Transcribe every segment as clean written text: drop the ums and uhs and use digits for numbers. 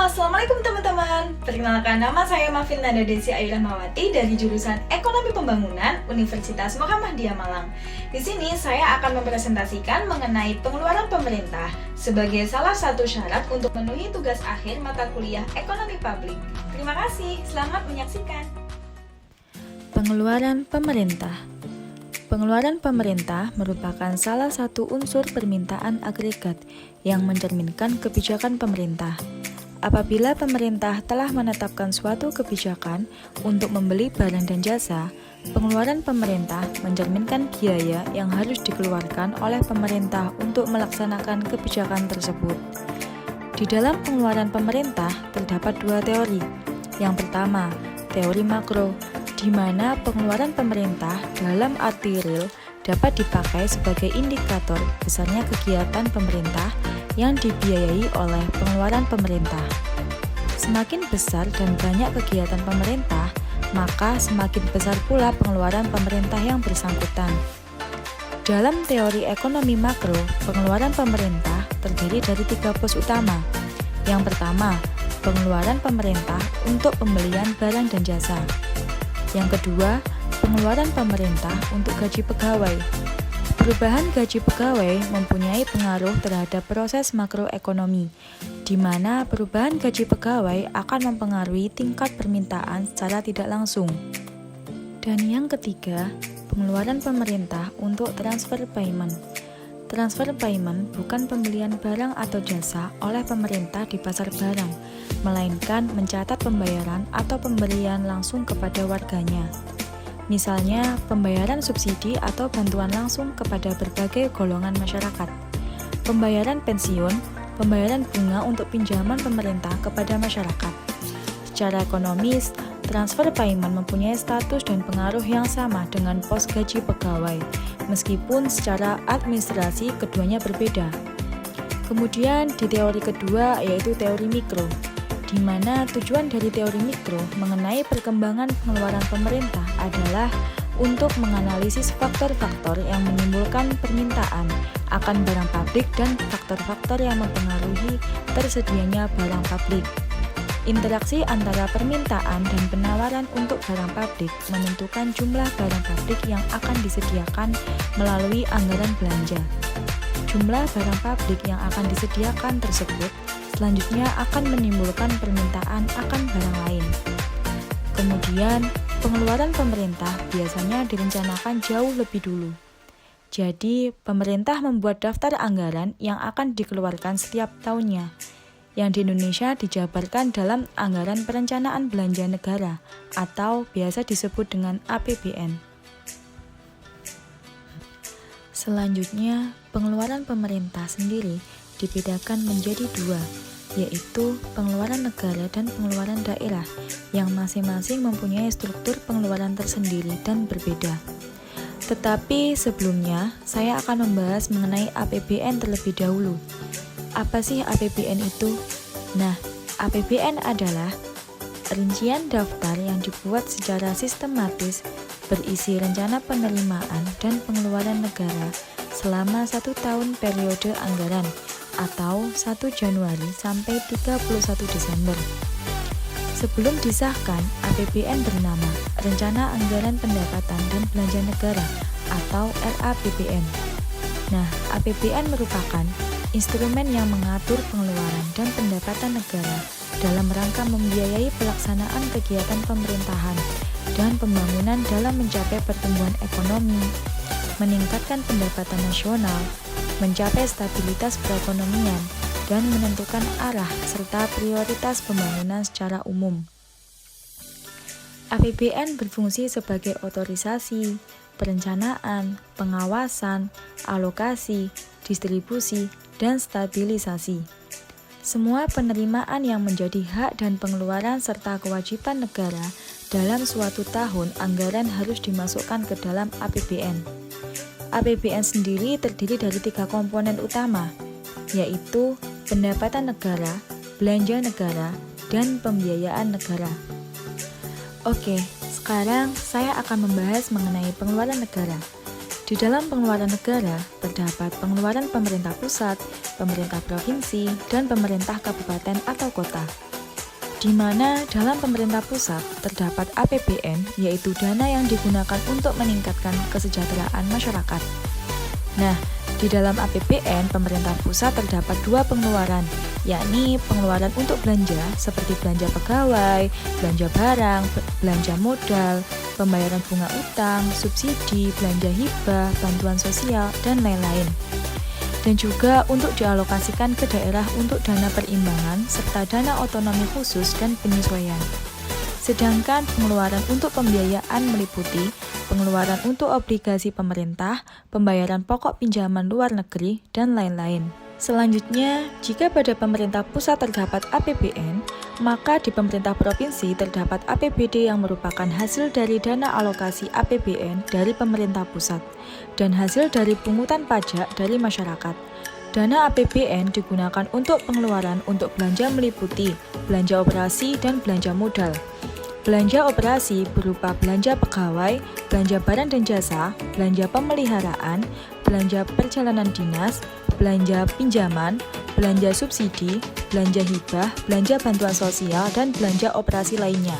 Assalamualaikum teman-teman. Perkenalkan, nama saya Mavilnanda Desi Ayu Rahmawati dari jurusan Ekonomi Pembangunan Universitas Muhammadiyah Malang. Di sini saya akan mempresentasikan mengenai pengeluaran pemerintah sebagai salah satu syarat untuk memenuhi tugas akhir mata kuliah Ekonomi Publik. Terima kasih, selamat menyaksikan. Pengeluaran pemerintah. Pengeluaran pemerintah merupakan salah satu unsur permintaan agregat yang mencerminkan kebijakan pemerintah. Apabila pemerintah telah menetapkan suatu kebijakan untuk membeli barang dan jasa, pengeluaran pemerintah mencerminkan biaya yang harus dikeluarkan oleh pemerintah untuk melaksanakan kebijakan tersebut. Di dalam pengeluaran pemerintah terdapat dua teori. Yang pertama, teori makro, di mana pengeluaran pemerintah dalam arti real dapat dipakai sebagai indikator besarnya kegiatan pemerintah yang dibiayai oleh pengeluaran pemerintah. Semakin besar dan banyak kegiatan pemerintah, maka semakin besar pula pengeluaran pemerintah yang bersangkutan. Dalam teori ekonomi makro, pengeluaran pemerintah terdiri dari tiga pos utama. Yang pertama, pengeluaran pemerintah untuk pembelian barang dan jasa. Yang kedua, pengeluaran pemerintah untuk gaji pegawai. Perubahan gaji pegawai mempunyai pengaruh terhadap proses makroekonomi, di mana perubahan gaji pegawai akan mempengaruhi tingkat permintaan secara tidak langsung. Dan yang ketiga, pengeluaran pemerintah untuk transfer payment. Transfer payment bukan pembelian barang atau jasa oleh pemerintah di pasar barang, melainkan mencatat pembayaran atau pemberian langsung kepada warganya. Misalnya, pembayaran subsidi atau bantuan langsung kepada berbagai golongan masyarakat, pembayaran pensiun, pembayaran bunga untuk pinjaman pemerintah kepada masyarakat. Secara ekonomis, transfer payment mempunyai status dan pengaruh yang sama dengan pos gaji pegawai, meskipun secara administrasi keduanya berbeda. Kemudian di teori kedua yaitu teori mikro, di mana tujuan dari teori mikro mengenai perkembangan pengeluaran pemerintah adalah untuk menganalisis faktor-faktor yang menimbulkan permintaan akan barang publik dan faktor-faktor yang mempengaruhi tersedianya barang publik. Interaksi antara permintaan dan penawaran untuk barang publik menentukan jumlah barang publik yang akan disediakan melalui anggaran belanja. Jumlah barang publik yang akan disediakan tersebut selanjutnya akan menimbulkan permintaan akan barang lain. Kemudian, pengeluaran pemerintah biasanya direncanakan jauh lebih dulu. Jadi, pemerintah membuat daftar anggaran yang akan dikeluarkan setiap tahunnya, yang di Indonesia dijabarkan dalam Anggaran Perencanaan Belanja Negara atau biasa disebut dengan APBN. Selanjutnya, pengeluaran pemerintah sendiri dibedakan menjadi dua, yaitu pengeluaran negara dan pengeluaran daerah, yang masing-masing mempunyai struktur pengeluaran tersendiri dan berbeda. Tetapi sebelumnya, saya akan membahas mengenai APBN terlebih dahulu. Apa sih APBN itu? Nah, APBN adalah rincian daftar yang dibuat secara sistematis berisi rencana penerimaan dan pengeluaran negara selama 1 tahun periode anggaran atau 1 Januari sampai 31 Desember. Sebelum disahkan, APBN bernama Rencana Anggaran Pendapatan dan Belanja Negara atau RAPBN. Nah, APBN merupakan instrumen yang mengatur pengeluaran dan pendapatan negara dalam rangka membiayai pelaksanaan kegiatan pemerintahan dan pembangunan dalam mencapai pertumbuhan ekonomi, meningkatkan pendapatan nasional, mencapai stabilitas perekonomian, dan menentukan arah serta prioritas pembangunan secara umum. APBN berfungsi sebagai otorisasi, perencanaan, pengawasan, alokasi, distribusi, dan stabilisasi. Semua penerimaan yang menjadi hak dan pengeluaran serta kewajiban negara dalam suatu tahun anggaran harus dimasukkan ke dalam APBN. APBN sendiri terdiri dari 3 komponen utama, yaitu pendapatan negara, belanja negara, dan pembiayaan negara. Oke, sekarang saya akan membahas mengenai pengeluaran negara. Di dalam pengeluaran negara, terdapat pengeluaran pemerintah pusat, pemerintah provinsi, dan pemerintah kabupaten atau kota. Di mana dalam pemerintah pusat terdapat APBN, yaitu dana yang digunakan untuk meningkatkan kesejahteraan masyarakat. Nah, di dalam APBN pemerintah pusat terdapat dua pengeluaran, yakni pengeluaran untuk belanja seperti belanja pegawai, belanja barang, belanja modal, pembayaran bunga utang, subsidi, belanja hibah, bantuan sosial, dan lain-lain. Dan juga untuk dialokasikan ke daerah untuk dana perimbangan serta dana otonomi khusus dan penyesuaian. Sedangkan pengeluaran untuk pembiayaan meliputi pengeluaran untuk obligasi pemerintah, pembayaran pokok pinjaman luar negeri, dan lain-lain. Selanjutnya, jika pada pemerintah pusat terdapat APBN, maka di pemerintah provinsi terdapat APBD yang merupakan hasil dari dana alokasi APBN dari pemerintah pusat dan hasil dari pungutan pajak dari masyarakat. Dana APBN digunakan untuk pengeluaran untuk belanja meliputi belanja operasi dan belanja modal. Belanja operasi berupa belanja pegawai, belanja barang dan jasa, belanja pemeliharaan, belanja perjalanan dinas, belanja pinjaman, belanja subsidi, belanja hibah, belanja bantuan sosial, dan belanja operasi lainnya.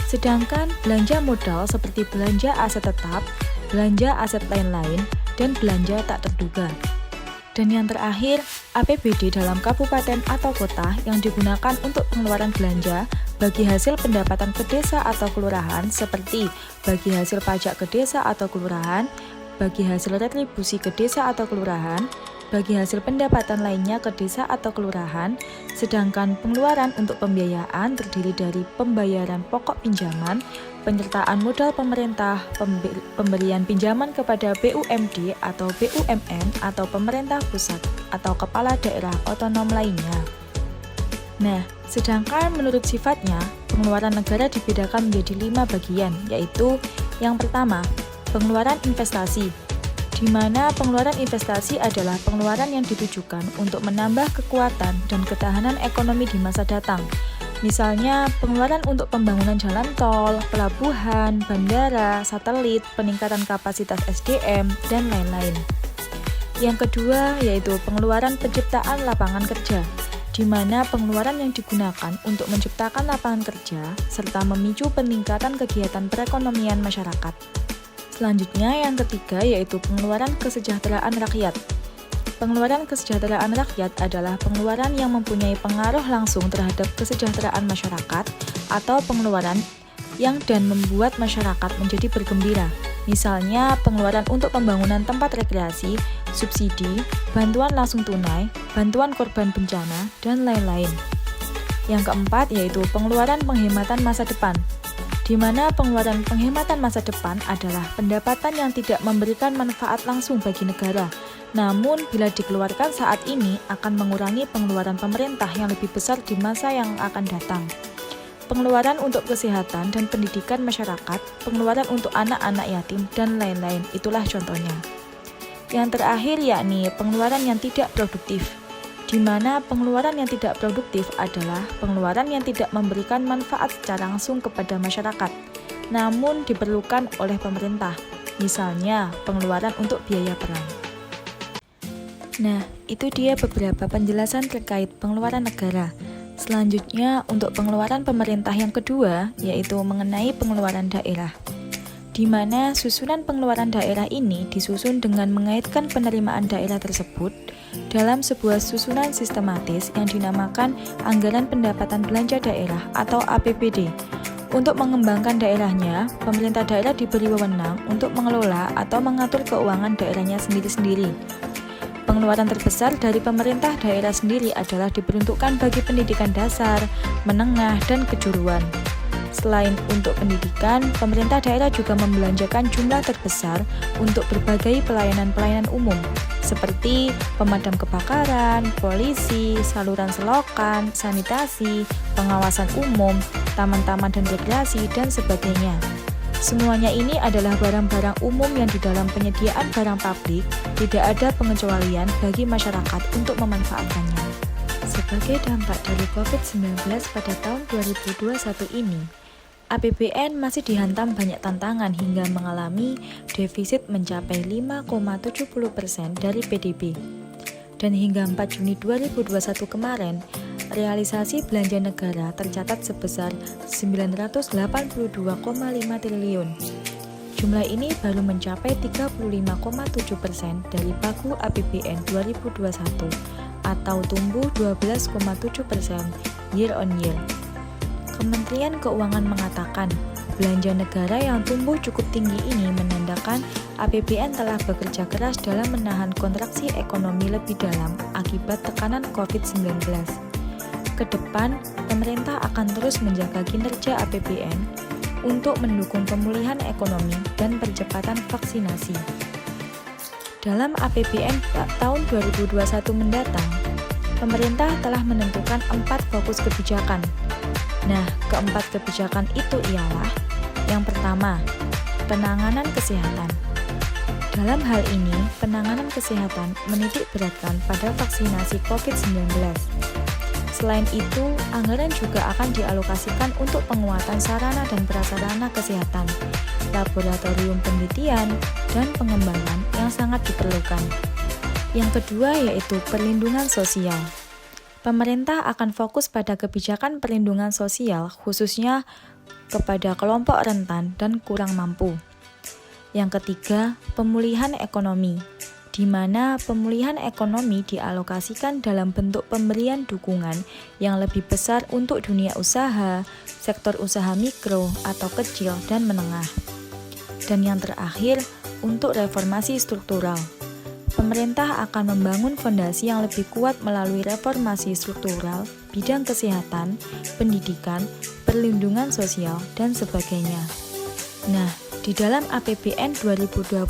Sedangkan belanja modal seperti belanja aset tetap, belanja aset lain-lain, dan belanja tak terduga. Dan yang terakhir, APBD dalam kabupaten atau kota yang digunakan untuk pengeluaran belanja bagi hasil pendapatan ke desa atau kelurahan seperti bagi hasil pajak ke desa atau kelurahan, bagi hasil retribusi ke desa atau kelurahan, bagi hasil pendapatan lainnya ke desa atau kelurahan, sedangkan pengeluaran untuk pembiayaan terdiri dari pembayaran pokok pinjaman, penyertaan modal pemerintah, pemberian pinjaman kepada BUMD atau BUMN atau pemerintah pusat atau kepala daerah otonom lainnya. Nah, sedangkan menurut sifatnya, pengeluaran negara dibedakan menjadi 5 bagian, yaitu yang pertama, pengeluaran investasi, di mana pengeluaran investasi adalah pengeluaran yang ditujukan untuk menambah kekuatan dan ketahanan ekonomi di masa datang. Misalnya, pengeluaran untuk pembangunan jalan tol, pelabuhan, bandara, satelit, peningkatan kapasitas SDM, dan lain-lain. Yang kedua, yaitu pengeluaran penciptaan lapangan kerja, di mana pengeluaran yang digunakan untuk menciptakan lapangan kerja serta memicu peningkatan kegiatan perekonomian masyarakat. Selanjutnya, yang ketiga yaitu pengeluaran kesejahteraan rakyat. Pengeluaran kesejahteraan rakyat adalah pengeluaran yang mempunyai pengaruh langsung terhadap kesejahteraan masyarakat atau pengeluaran yang dan membuat masyarakat menjadi bergembira. Misalnya, pengeluaran untuk pembangunan tempat rekreasi, subsidi, bantuan langsung tunai, bantuan korban bencana, dan lain-lain. Yang keempat yaitu pengeluaran penghematan masa depan, di mana pengeluaran penghematan masa depan adalah pendapatan yang tidak memberikan manfaat langsung bagi negara, namun bila dikeluarkan saat ini akan mengurangi pengeluaran pemerintah yang lebih besar di masa yang akan datang. Pengeluaran untuk kesehatan dan pendidikan masyarakat, pengeluaran untuk anak-anak yatim, dan lain-lain, itulah contohnya. Yang terakhir yakni pengeluaran yang tidak produktif, di mana pengeluaran yang tidak produktif adalah pengeluaran yang tidak memberikan manfaat secara langsung kepada masyarakat, namun diperlukan oleh pemerintah, misalnya pengeluaran untuk biaya perang. Nah, itu dia beberapa penjelasan terkait pengeluaran negara. Selanjutnya, untuk pengeluaran pemerintah yang kedua, yaitu mengenai pengeluaran daerah, di mana susunan pengeluaran daerah ini disusun dengan mengaitkan penerimaan daerah tersebut dalam sebuah susunan sistematis yang dinamakan Anggaran Pendapatan Belanja Daerah atau APBD. Untuk mengembangkan daerahnya, pemerintah daerah diberi wewenang untuk mengelola atau mengatur keuangan daerahnya sendiri-sendiri. Pengeluaran terbesar dari pemerintah daerah sendiri adalah diperuntukkan bagi pendidikan dasar, menengah, dan kejuruan. Selain untuk pendidikan, pemerintah daerah juga membelanjakan jumlah terbesar untuk berbagai pelayanan-pelayanan umum, seperti pemadam kebakaran, polisi, saluran selokan, sanitasi, pengawasan umum, taman-taman dan rekreasi, dan sebagainya. Semuanya ini adalah barang-barang umum yang di dalam penyediaan barang publik tidak ada pengecualian bagi masyarakat untuk memanfaatkannya. Sebagai dampak dari COVID-19 pada tahun 2021 ini, APBN masih dihantam banyak tantangan hingga mengalami defisit mencapai 5,70% dari PDB. Dan hingga 4 Juni 2021 kemarin, realisasi belanja negara tercatat sebesar 982,5 triliun. Jumlah ini baru mencapai 35,7% dari pagu APBN 2021 atau tumbuh 12,7% year on year. Kementerian Keuangan mengatakan, belanja negara yang tumbuh cukup tinggi ini menandakan APBN telah bekerja keras dalam menahan kontraksi ekonomi lebih dalam akibat tekanan COVID-19. Kedepan, pemerintah akan terus menjaga kinerja APBN untuk mendukung pemulihan ekonomi dan percepatan vaksinasi. Dalam APBN tahun 2021 mendatang, pemerintah telah menentukan 4 fokus kebijakan. Nah, keempat kebijakan itu ialah: yang pertama, penanganan kesehatan. Dalam hal ini, penanganan kesehatan menitik beratkan pada vaksinasi COVID-19. Selain itu, anggaran juga akan dialokasikan untuk penguatan sarana dan prasarana kesehatan, laboratorium penelitian, dan pengembangan yang sangat diperlukan. Yang kedua yaitu perlindungan sosial. Pemerintah akan fokus pada kebijakan perlindungan sosial, khususnya kepada kelompok rentan dan kurang mampu. Yang ketiga, pemulihan ekonomi, di mana pemulihan ekonomi dialokasikan dalam bentuk pemberian dukungan yang lebih besar untuk dunia usaha, sektor usaha mikro atau kecil dan menengah. Dan yang terakhir, untuk reformasi struktural. Pemerintah akan membangun fondasi yang lebih kuat melalui reformasi struktural, bidang kesehatan, pendidikan, perlindungan sosial, dan sebagainya. Nah, di dalam APBN 2021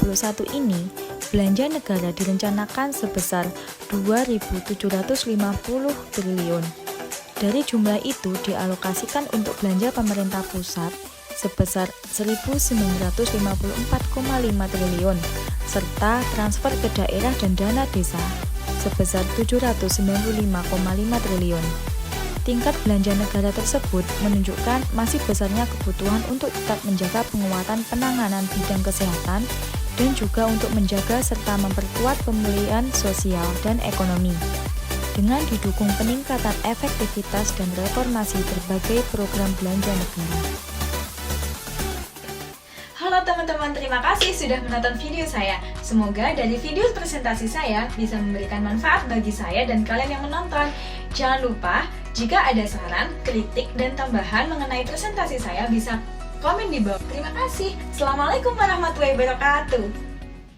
ini, belanja negara direncanakan sebesar 2.750 triliun. Dari jumlah itu dialokasikan untuk belanja pemerintah pusat sebesar 1.954,5 triliun, serta transfer ke daerah dan dana desa sebesar 795,5 triliun. Tingkat belanja negara tersebut menunjukkan masih besarnya kebutuhan untuk tetap menjaga penguatan penanganan bidang kesehatan dan juga untuk menjaga serta memperkuat pemulihan sosial dan ekonomi dengan didukung peningkatan efektivitas dan reformasi berbagai program belanja negara. Halo teman-teman, terima kasih sudah menonton video saya. Semoga dari video presentasi saya bisa memberikan manfaat bagi saya dan kalian yang menonton. Jangan lupa, jika ada saran, kritik, dan tambahan mengenai presentasi saya bisa komen di bawah. Terima kasih. Assalamualaikum warahmatullahi wabarakatuh.